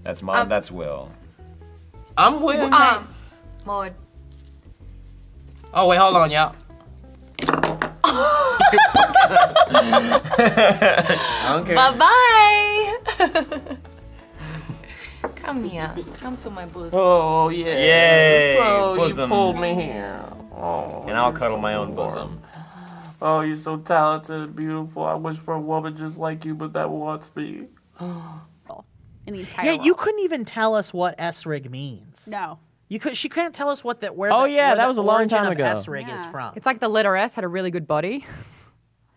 That's Maud. That's Will. I'm Will. Maud. Oh wait, hold on, y'all. I don't care. Bye-bye. Come here. Come to my bosom. Oh yeah. Yay, So bosom. you pulled me here. Oh, And I'll you're cuddle so my own warm. bosom. Oh, you're so talented, beautiful. I wish for a woman just like you, but that wants me. In the entire Yeah, you world. couldn't even tell us what S-rig means. No. You could. She can't tell us what that. Where Oh, the, yeah, where that the was a long origin time of ago. S-rig is Yeah. from. It's like the letter S had a really good body.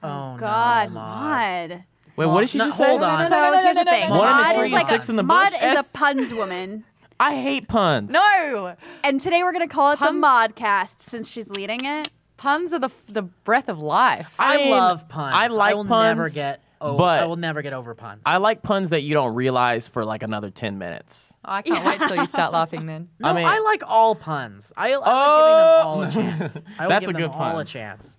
Oh God, no, Maud. Wait, what did she No, just hold say? on. So here's the thing. One in the Maud tree is and like six in the Maud bush. is a S- puns woman. I hate puns. No! And today we're going to call it the Puns? Maudcast since she's leading it. Puns are the breath of life. I mean, love puns. I like will puns, never get. but I will never get over puns. I like puns that you don't realize for like another 10 minutes. Oh, I can't wait till you start laughing then. no, I mean- I like all puns. I like Oh! giving them all a chance. I will That's give a them good all pun. a chance.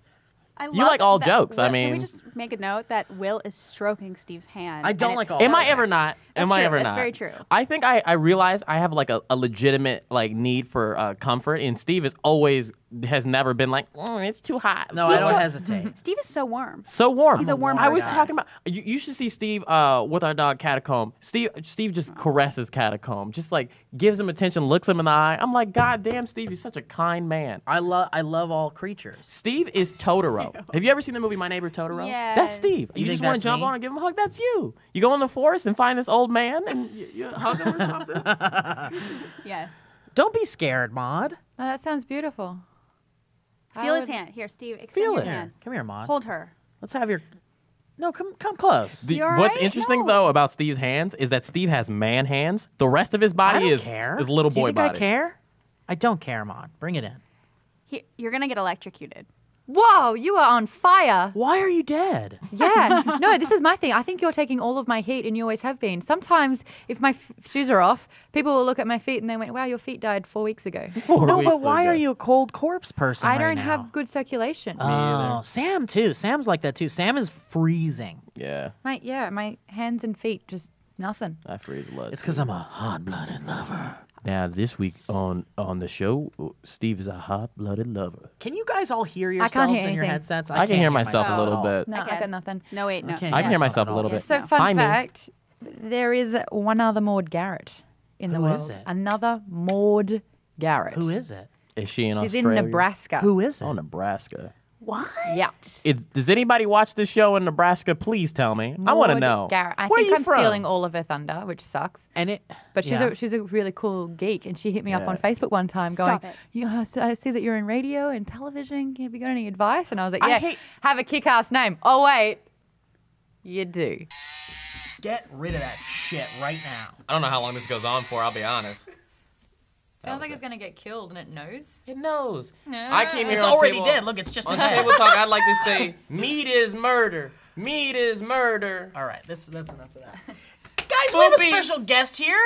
I You love like all that jokes, I Will- Can we mean- just make a note that Will is stroking Steve's hand? I don't and like it's all so Am I jokes. ever not? That's Am I true. ever That's not? very true. I think I realize I have like a legitimate like need for comfort, and Steve is always has never been like, it's too hot. No, I don't hesitate. Steve is so warm. So warm. He's a warm I was guy. talking about. You should see Steve with our dog Catacomb. Steve just caresses Catacomb, just like gives him attention, looks him in the eye. I'm like, God damn, Steve, you're such a kind man. I love all creatures. Steve is Totoro. Have you ever seen the movie My Neighbor Totoro? Yes. That's Steve. You You think just want that's to jump me? on and give him a hug. That's you. You go in the forest and find this old man and you hug him or something. Yes. Don't be scared, Maud. Oh, that sounds beautiful. Feel his hand. Here, Steve, extend Feel your it. hand. Come here, Maud. Hold her. Let's have your. No, come close. You all What's right? interesting No. though about Steve's hands is that Steve has man hands. The rest of his I body don't is care. little Do you boy think body. I care? I don't care, Maud. Bring it in. You're going to get electrocuted. Whoa, you are on fire. Why are you dead? Yeah. No, this is my thing. I think you're taking all of my heat and you always have been. Sometimes if my shoes are off, people will look at my feet and they went, wow, your feet died 4 weeks ago. No, but why are you a cold corpse person? I right don't now? have good circulation. Oh, Sam too. Sam's like that too. Sam is freezing. Yeah, My hands and feet, just nothing. I freeze blood. It's because I'm a hot-blooded lover. Now this week on the show, Steve is a hot-blooded lover. Can you guys all hear can't yourselves hear in your anything. headsets? I can can't hear myself a at little all. bit. No, Okay. I got nothing. No, wait, no. Okay. I can hear Yes, myself not a at little all. bit. So fun Hi, me. fact, there is one other Maud Garrett in the Who world. is it? Another Maud Garrett. Who is it? Is she in She's Australia? in Nebraska. Who is it? Oh, Nebraska. What? Yeah. Does anybody watch this show in Nebraska? Please tell me. I want to Maud know. Garrett. I Where think you I'm from? stealing all of her thunder, which sucks. And it. But she's a really cool geek, and she hit me up Yeah. on Facebook one time, Stop going, it. "Yeah, I see that you're in radio and television. Have you got any advice?" And I was like, I "Yeah, hate- have a kick-ass name." Oh wait, you do. Get rid of that shit right now. I don't know how long this goes on for. I'll be honest. Sounds like it's gonna get killed, and it knows. It knows. No. I came here It's on already table, dead. Look, it's just a On head. table talk, I'd like to say, meat is murder. Meat is murder. All right, that's enough of that. Guys, we have a Spoopy. special guest here.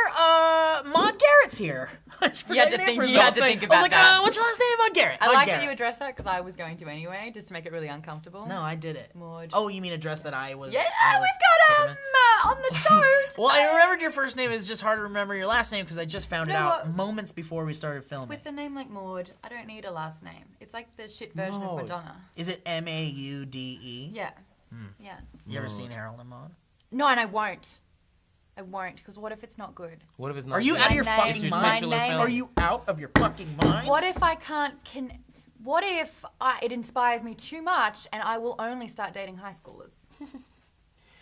Maud Garrett's here. I forgot You had your to name think. for a You had to second. think I about was like, that. what's your last name? Maud Garrett. I Maud like Garrett. that you addressed that because I was going to anyway, just to make it really uncomfortable. No, I did it. Maud. Oh, you mean address that I was? Yeah, I was we've got taking on the show. Well, I remembered your first name. It's just hard to remember your last name because I just found it You know out what? moments before we started filming. With the name like Maud, I don't need a last name. It's like the shit version of Maud. Madonna. Is it Maude? Yeah. Yeah. You ever seen Harold and Maude? No, and I won't. I won't, because what if it's not good? What if it's not? Are you good? out of your My fucking name- mind? my titular name film? Are you out of your fucking mind? What if I can't, what if it inspires me too much and I will only start dating high schoolers?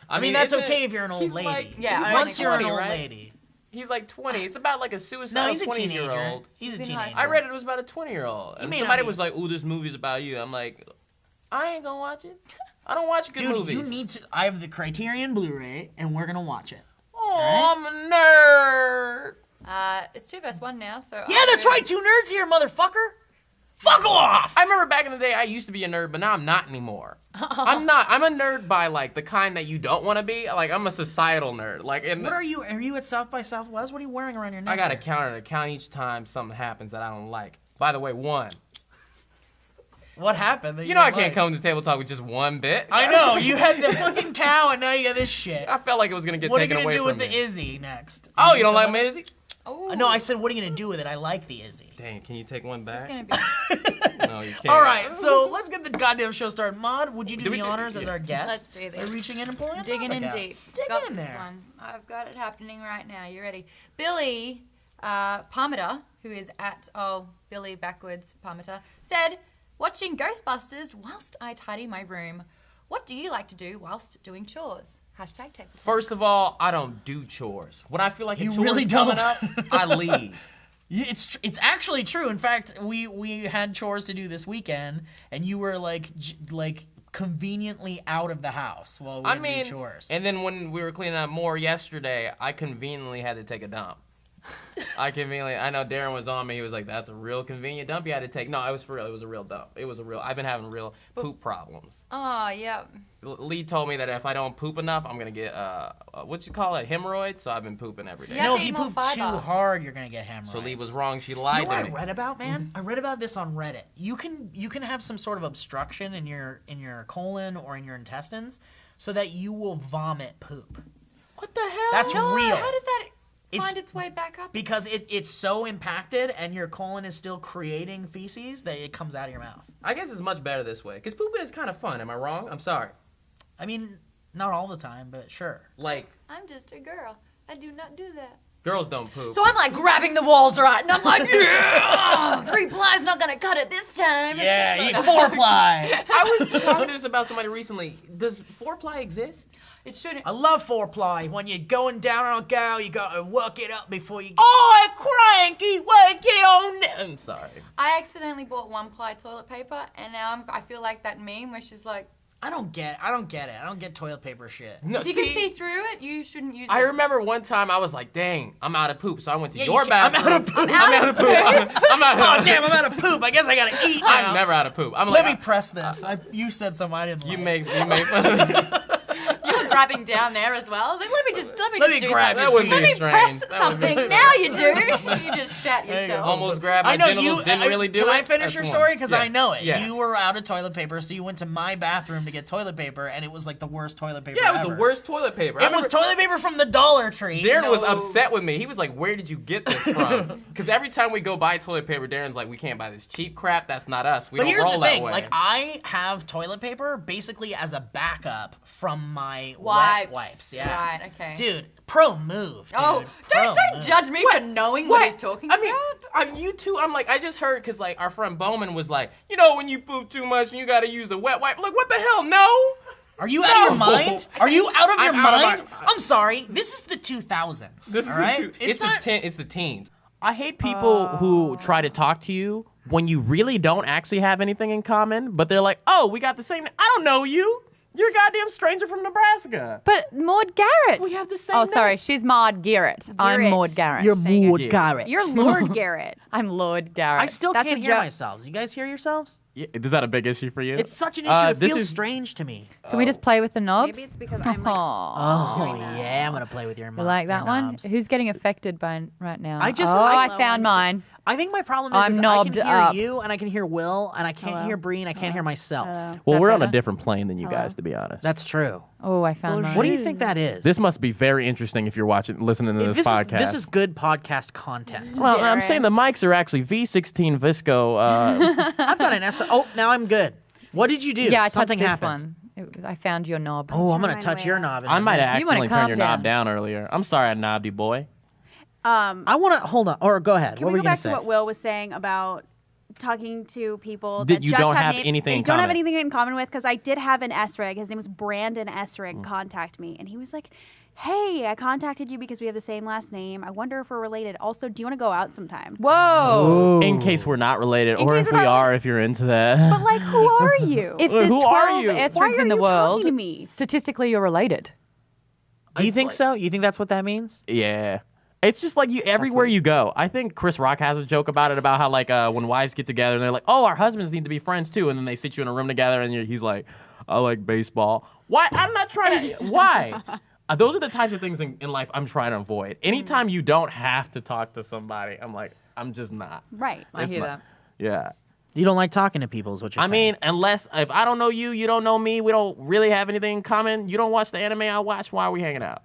I mean, that's isn't okay it- if you're an old he's lady. like- Yeah, he's I Once like you're an 20, old right? lady. He's like 20. It's about like a No, suicidal he's a teenager. 20-year-old. He's a He's in high teenager. I read it was about a 20-year-old. And may not somebody be. was like, ooh, this movie's about you. I'm like, I ain't gonna watch it. I don't watch good Dude, movies. you need to. I have the Criterion Blu-ray, and we're gonna watch it. Oh, I'm a nerd. It's 2 vs. 1 now, so. Yeah, that's right. 2 nerds here, motherfucker. Fuck off. I remember back in the day, I used to be a nerd, but now I'm not anymore. I'm not. I'm a nerd by like the kind that you don't want to be. Like I'm a societal nerd. Like in What are you? Are you at South by Southwest? What are you wearing around your neck? I got a there? counter to count each time something happens that I don't like. By the way, 1. What happened? that You know I didn't can't like? come to table talk with just one bit. I know. You had the fucking cow, and now you got this shit. I felt like it was gonna get What are you taken gonna away do from with the me. Izzy next? Oh, you don't like something? my Izzy? Oh, No, I said, what are you gonna do with it? I like the Izzy. Dang, can you take one This is back? gonna be. No, you can't. All right, so let's get the goddamn show started. Maud, would you do Do we the do- honors as yeah. our guest? Let's do this. By reaching in and pulling a Digging topic in out. deep. Dig Got in this there. one. I've got it happening right now. You ready? Billy Parmiter, who is at Billy backwards Parmiter, said, "Watching Ghostbusters whilst I tidy my room. What do you like to do whilst doing chores?" Hashtag table talk. First of all, I don't do chores. When I feel like a You chore really is coming don't. up, I leave. Yeah, it's actually true. In fact, we had chores to do this weekend, and you were like conveniently out of the house while we were doing chores. and then when we were cleaning up more yesterday, I conveniently had to take a dump. I know Darren was on me. He was like, "That's a real convenient dump you had to take." No, it was for real. It was a real dump. I've been having real poop problems. Oh, yeah. Lee told me that if I don't poop enough, I'm gonna get what you call it, hemorrhoids. So I've been pooping every day. Yeah. no, to if you eat more poop fiber. too hard, you're gonna get hemorrhoids. So Lee was wrong. She You lied know what to I me. read about, man? I read about this on Reddit. You can have some sort of obstruction in your colon or in your intestines, so that you will vomit poop. What the hell? That's No, real. how does that It's- find its way back up? Because it's so impacted, and your colon is still creating feces that it comes out of your mouth. I guess it's much better this way because pooping is kind of fun. Am I wrong? I'm sorry. I mean, not all the time, but sure. Like I'm just a girl. I do not do that. girls don't poop. So I'm like grabbing the walls, right? And I'm like, yeah, 3 plies not gonna cut it this time. Yeah, you need 4-ply. I was talking to this about somebody recently. Does 4-ply exist? It shouldn't. I love 4-ply. When you're going down on a girl, you gotta work it up before you. Oh, cranky, work it on. I'm sorry. I accidentally bought 1-ply toilet paper, and now I feel like that meme where she's like, I don't get it. I don't get toilet paper shit. No, if you can see through it, you shouldn't use it. I remember one time I was like, "Dang, I'm out of poop," so I went to Yeah, your you can't- bathroom. I'm out of poop. I'm out of poop. I'm out Oh damn! I'm out of poop. I guess I gotta eat now. I'm never out of poop. I'm Let like, me press this. You said something I didn't you like. make. You were grabbing down there as well. I was like, let me just me do grab something. it. That wouldn't Let be me strange. press That would be- something. Now you do. You just shat There you go. yourself. Almost grabbed my I know genitals. you. Didn't really do can it. I finish That's your one. story? Because Yeah. I know it. Yeah. You were out of toilet paper, so you went to my bathroom to get toilet paper, and it was like the worst toilet paper. Yeah, it was ever. the worst toilet paper. It was toilet paper from the Dollar Tree. Darren was No. upset with me. He was like, "Where did you get this from?" Because every time we go buy toilet paper, Darren's like, "We can't buy this cheap crap. That's not us. We But don't here's roll the thing, that way." like I have toilet paper basically as a backup from my Wipes. wet wipes. Yeah. Right, okay. Dude, pro move. Dude. Oh, Pro don't move. judge me for knowing what he's talking I mean, about. I'm you too. I'm like, I just heard because like our friend Bowman was like, you know, when you poop too much and you got to use a wet wipe. I'm like, what the hell? No. Are you out of your No. mind? Are you out of your I'm out of mind? my- I'm sorry. This is the 2000s. This all is right? it's not. it's the teens. I hate people who try to talk to you when you really don't actually have anything in common, but they're like, "Oh, we got the same." I don't know you. You're a goddamn stranger from Nebraska. But Maud Garrett. We have the same Oh, name. sorry. She's Maud Garrett. I'm Garrett. Maud Garrett. You're Saying Maud it. Garrett. You're Lord Garrett. I'm Lord Garrett. I still That's can't a hear joke. myself. You guys hear yourselves? Yeah, is that a big issue for you? It's such an issue. It this feels is- strange to me. Can we just play with the knobs? Maybe it's because I'm like, Aw. Oh, yeah. I'm going to play with your You like that one? knobs. Who's getting affected by right now? I just- Oh, I- I found mine. I think my problem I'm is I knobbed can hear up. you and I can hear Will and I can't Hello? hear Bree and I can't hear myself. well, that we're on a better? different plane than you guys, to be honest. That's true. Oh, I found mine. What do you think that is? This must be very interesting if you're listening to this podcast. This is good podcast content. Well, I'm Garrett. saying the mics are actually V16 Visco. I've got an S. Oh, now I'm good. What did you do? Yeah, I touched Something this happened. one. I found your knob. Oh, I'm Turn gonna mine touch way your up. knob. In I a might have minute. You wanna accidentally turned calm your down. knob down earlier. I'm sorry, I knobbed you, boy. I want to hold on, or go ahead. Can What we were go you gonna back say? to what Will was saying about talking to people That that you just don't have name- anything in you don't have common. anything in common with? Because I did have an SREG. His name was Brandon SREG. Mm. Contact me, and he was like, "Hey, I contacted you because we have the same last name. I wonder if we're related. Also, do you want to go out sometime?" Whoa. In case we're not related, In or case if we're we not- are, if you're into that. But like, who are you? If Well, there's who are 12 you? Why Esrigs are in the you world, talking to me? statistically you're related. Do you think so? You think that's what that means? Yeah. It's just like you everywhere you go. I think Chris Rock has a joke about it, about how like when wives get together and they're like, "Oh, our husbands need to be friends too," and then they sit you in a room together and he's like, "I like baseball." Why? I'm not trying to. Why? Those are the types of things in life I'm trying to avoid. Anytime you don't have to talk to somebody, I'm like, I'm just not. Right. I It's hear not- that. Yeah. You don't like talking to people, is what you're I saying. mean, unless if I don't know you, you don't know me, we don't really have anything in common. You don't watch the anime I watch. Why are we hanging out?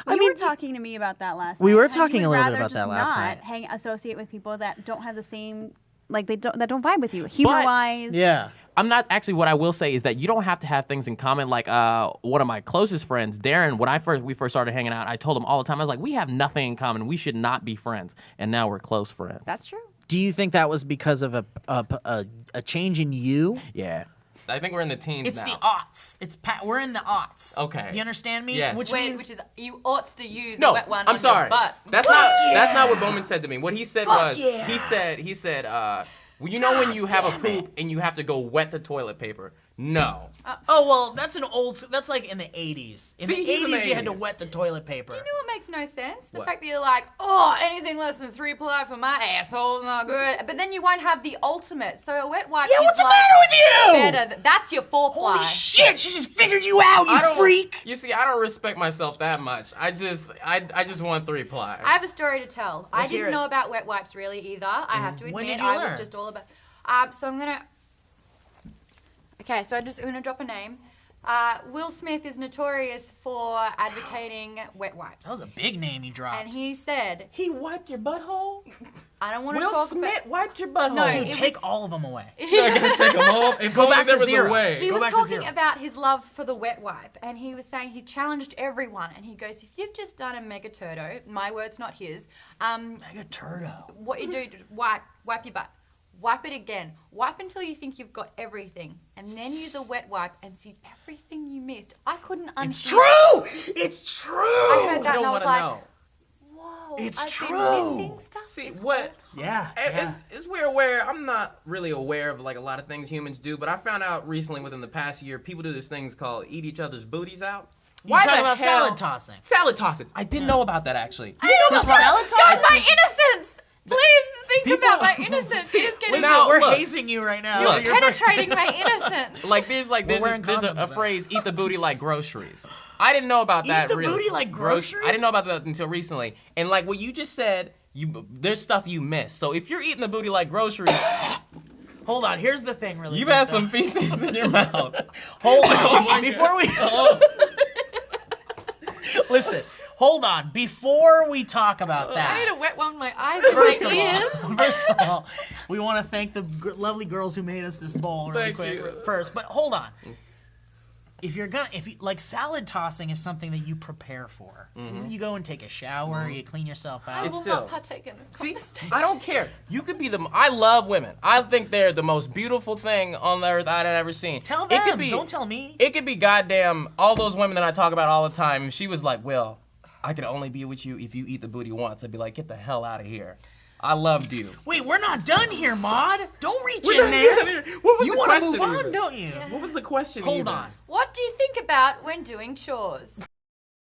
You were talking to me about that last night. We were how you talking would a little bit rather about that just last not night. associate with people that don't have the same, like that don't vibe with you, humor-wise. Yeah. I'm not actually. What I will say is that you don't have to have things in common. Like one of my closest friends, Darren. When we first started hanging out, I told him all the time. I was like, we have nothing in common. We should not be friends. And now we're close friends. That's true. Do you think that was because of a change in you? Yeah. I think we're in the teens It's now. the aughts. We're in the aughts. Okay. Do you understand me? Yes. Which Wait, means which is you ought to use No, a wet one I'm on sorry. your butt. That's not what Bowman said to me. What he said was he said well, you know when you have a poop and you have to go wet the toilet paper. No. oh well, that's like in the 80s. In See, the he's in the 80s, you had to 80s. wet the toilet paper. You know what makes no sense? The What? fact that you're like, oh, anything less than 3-ply for my asshole's not good. But then you won't have the ultimate. So a wet wipe Yeah, is what's the like matter with you? better. That's your 4-ply. Holy shit! She just figured you out, I you don't, freak. You see, I don't respect myself that much. I just want 3-ply. I have a story to tell. Let's I hear didn't it. know about wet wipes really either. I have to admit, When did you I learn? was just all about. So I'm gonna. Okay, so I'm gonna drop a name. Will Smith is notorious for advocating wet wipes, That was a big name you dropped. and he said, He wiped your butthole? "I don't want to Will talk Smith about." wiped your butthole? No, Dude, it take was- all of them away. I gotta take them all and Go back to there was zero. a way. He Go was back to talking zero. about his love for the wet wipe, and he was saying he challenged everyone, and he goes, "If you've just done a mega turdo, my words, not his, Like a turtle. what you do, wipe your butt. Wipe it again. Wipe until you think you've got everything, and then use a wet wipe and see everything you missed." I couldn't unsee. It's true! It's true! I heard that I don't and I was want to like, know. "Whoa, It's I've true. been missing stuff." See, this what- whole time." Yeah. yeah. It's we're aware. I'm not really aware of like a lot of things humans do, but I found out recently within the past year, people do this things called eat each other's booties out. You talking about salad tossing? Salad tossing. I didn't know about that actually. I know about salad Guys, tossing? my innocence. Please think People- about my innocence. It is getting Listen, Now, we're look. hazing you right now. Look. You're penetrating my innocence. Like there's wearing a condoms, though. phrase, eat the booty like groceries. I didn't know about that. Eat the really. booty like groceries? I didn't know about that until recently. And like what you just said, there's stuff you missed. So if you're eating the booty like groceries, Hold on, here's the thing really you've quick, had though. some feces in your mouth. Hold Oh on. my Before we Oh. listen, hold on. Before we talk about I need that. a wet one on my eyes and First my of ears. all, first of all, we want to thank the lovely girls who made us this bowl really Thank quick you. first. But hold on. If you like salad tossing is something that you prepare for. You go and take a shower, you clean yourself I out. will still- not partake in this See, conversation. I don't care. You could be I love women. I think they're the most beautiful thing on the earth I've ever seen. Tell It them. could be, Don't tell me. It could be goddamn all those women that I talk about all the time. If she was like, "Will, I could only be with you if you eat the booty once," I'd be like, "Get the hell out of here. I loved you." Wait, we're not done here, Maud. Don't reach We're in not there. done here. What was You the want to question move on, even? don't you? What was the question? Hold even? on. What do you think about when doing chores?